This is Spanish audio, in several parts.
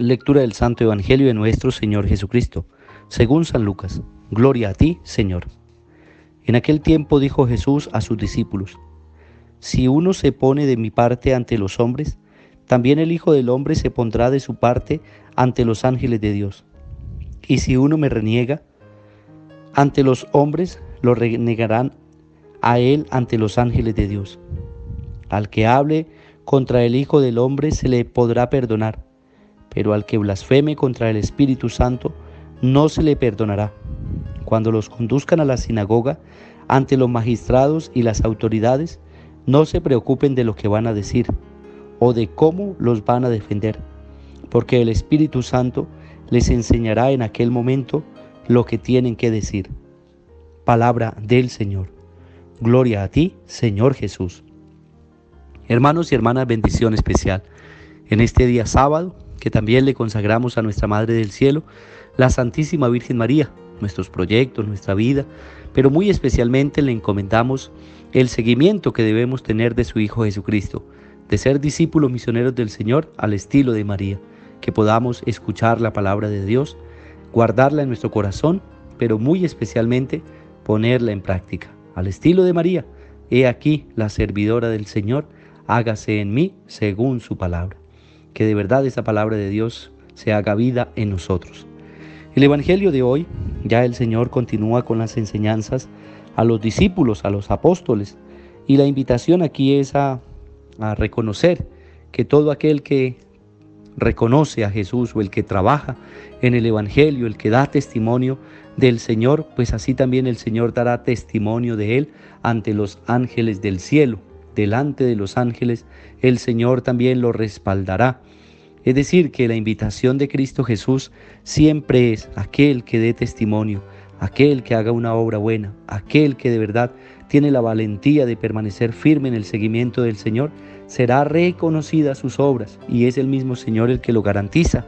Lectura del Santo Evangelio de nuestro Señor Jesucristo, según San Lucas. Gloria a ti, Señor. En aquel tiempo dijo Jesús a sus discípulos: Si uno se pone de mi parte ante los hombres, también el Hijo del Hombre se pondrá de su parte ante los ángeles de Dios. Y si uno me reniega ante los hombres, lo renegarán a él ante los ángeles de Dios. Al que hable contra el Hijo del Hombre se le podrá perdonar, pero al que blasfeme contra el Espíritu Santo no se le perdonará. Cuando los conduzcan a la sinagoga, ante los magistrados y las autoridades, no se preocupen de lo que van a decir o de cómo los van a defender, porque el Espíritu Santo les enseñará en aquel momento lo que tienen que decir. Palabra del Señor. Gloria a ti, Señor Jesús. Hermanos y hermanas, bendición especial en este día sábado, que también le consagramos a nuestra Madre del Cielo, la Santísima Virgen María, nuestros proyectos, nuestra vida, pero muy especialmente le encomendamos el seguimiento que debemos tener de su Hijo Jesucristo, de ser discípulos misioneros del Señor al estilo de María, que podamos escuchar la palabra de Dios, guardarla en nuestro corazón, pero muy especialmente ponerla en práctica. Al estilo de María, he aquí la servidora del Señor, hágase en mí según su palabra. Que de verdad esa palabra de Dios se haga vida en nosotros. El Evangelio de hoy, ya el Señor continúa con las enseñanzas a los discípulos, a los apóstoles, y la invitación aquí es a reconocer que todo aquel que reconoce a Jesús o el que trabaja en el Evangelio, el que da testimonio del Señor, pues así también el Señor dará testimonio de Él ante los ángeles del cielo. Delante de los ángeles el Señor también lo respaldará. Es decir, que la invitación de Cristo Jesús siempre es aquel que dé testimonio, aquel que haga una obra buena, aquel que de verdad tiene la valentía de permanecer firme en el seguimiento del Señor, será reconocida sus obras, y es el mismo Señor el que lo garantiza.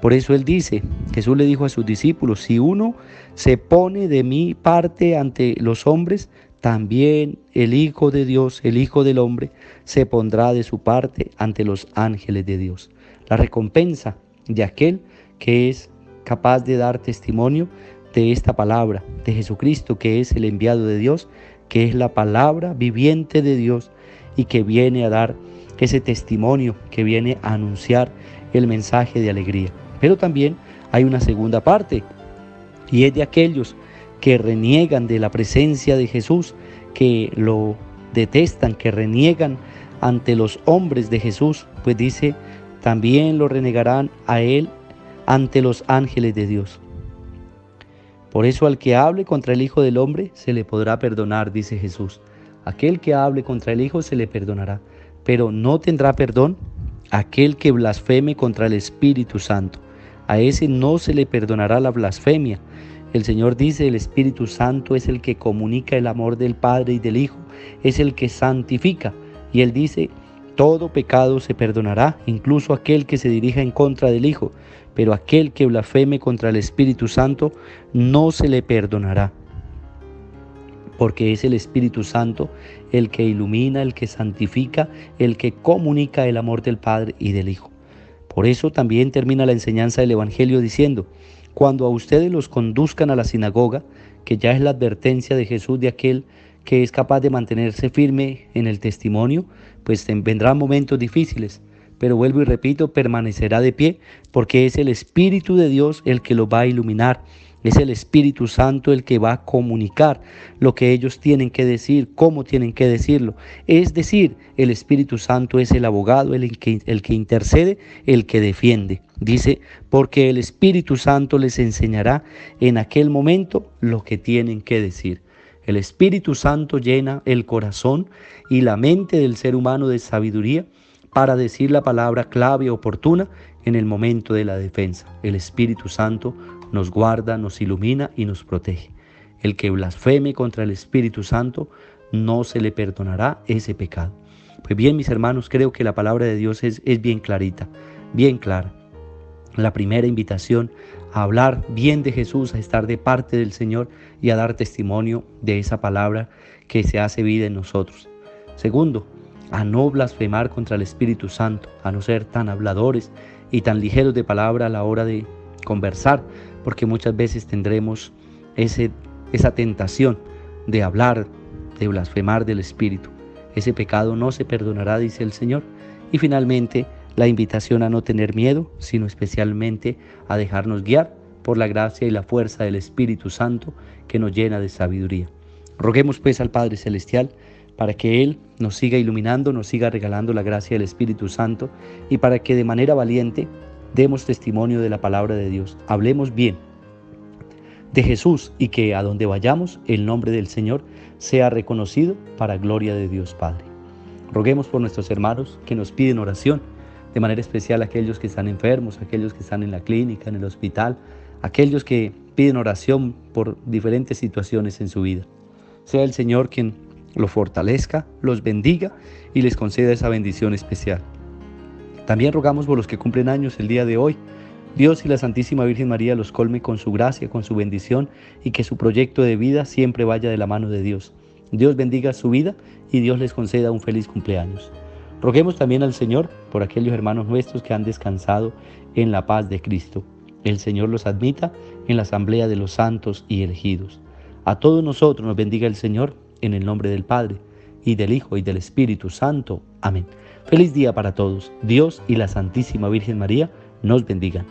Por eso Él dice, Jesús le dijo a sus discípulos: si uno se pone de mi parte ante los hombres, también el Hijo de Dios, el Hijo del Hombre, se pondrá de su parte ante los ángeles de Dios. La recompensa de aquel que es capaz de dar testimonio de esta palabra, de Jesucristo, que es el enviado de Dios, que es la palabra viviente de Dios y que viene a dar ese testimonio, que viene a anunciar el mensaje de alegría. Pero también hay una segunda parte, y es de aquellos que reniegan de la presencia de Jesús, que lo detestan, que reniegan ante los hombres de Jesús, pues dice, también lo renegarán a Él ante los ángeles de Dios. Por eso al que hable contra el Hijo del Hombre se le podrá perdonar, dice Jesús. Aquel que hable contra el Hijo se le perdonará, pero no tendrá perdón aquel que blasfeme contra el Espíritu Santo. A ese no se le perdonará la blasfemia. El Señor dice, el Espíritu Santo es el que comunica el amor del Padre y del Hijo, es el que santifica. Y Él dice, todo pecado se perdonará, incluso aquel que se dirija en contra del Hijo, pero aquel que blasfeme contra el Espíritu Santo no se le perdonará. Porque es el Espíritu Santo el que ilumina, el que santifica, el que comunica el amor del Padre y del Hijo. Por eso también termina la enseñanza del Evangelio diciendo, cuando a ustedes los conduzcan a la sinagoga, que ya es la advertencia de Jesús de aquel que es capaz de mantenerse firme en el testimonio, pues vendrán momentos difíciles, pero vuelvo y repito, permanecerá de pie, porque es el Espíritu de Dios el que lo va a iluminar, es el Espíritu Santo el que va a comunicar lo que ellos tienen que decir, cómo tienen que decirlo. Es decir, el Espíritu Santo es el abogado, el que intercede, el que defiende. Dice, porque el Espíritu Santo les enseñará en aquel momento lo que tienen que decir. El Espíritu Santo llena el corazón y la mente del ser humano de sabiduría para decir la palabra clave oportuna en el momento de la defensa. El Espíritu Santo nos guarda, nos ilumina y nos protege. El que blasfeme contra el Espíritu Santo no se le perdonará ese pecado. Pues bien, mis hermanos, creo que la palabra de Dios es bien clarita, bien clara. La primera invitación a hablar bien de Jesús, a estar de parte del Señor y a dar testimonio de esa palabra que se hace vida en nosotros. Segundo, a no blasfemar contra el Espíritu Santo, a no ser tan habladores y tan ligeros de palabra a la hora de conversar, porque muchas veces tendremos esa tentación de hablar, de blasfemar del Espíritu. Ese pecado no se perdonará, dice el Señor. Y finalmente, la invitación a no tener miedo, sino especialmente a dejarnos guiar por la gracia y la fuerza del Espíritu Santo que nos llena de sabiduría. Roguemos pues al Padre Celestial para que Él nos siga iluminando, nos siga regalando la gracia del Espíritu Santo y para que de manera valiente demos testimonio de la palabra de Dios. Hablemos bien de Jesús y que a donde vayamos el nombre del Señor sea reconocido para gloria de Dios Padre. Roguemos por nuestros hermanos que nos piden oración, de manera especial aquellos que están enfermos, aquellos que están en la clínica, en el hospital, aquellos que piden oración por diferentes situaciones en su vida. Sea el Señor quien los fortalezca, los bendiga y les conceda esa bendición especial. También rogamos por los que cumplen años el día de hoy. Dios y la Santísima Virgen María los colme con su gracia, con su bendición y que su proyecto de vida siempre vaya de la mano de Dios. Dios bendiga su vida y Dios les conceda un feliz cumpleaños. Roguemos también al Señor por aquellos hermanos nuestros que han descansado en la paz de Cristo. El Señor los admita en la asamblea de los santos y elegidos. A todos nosotros nos bendiga el Señor en el nombre del Padre y del Hijo y del Espíritu Santo. Amén. Feliz día para todos. Dios y la Santísima Virgen María nos bendigan.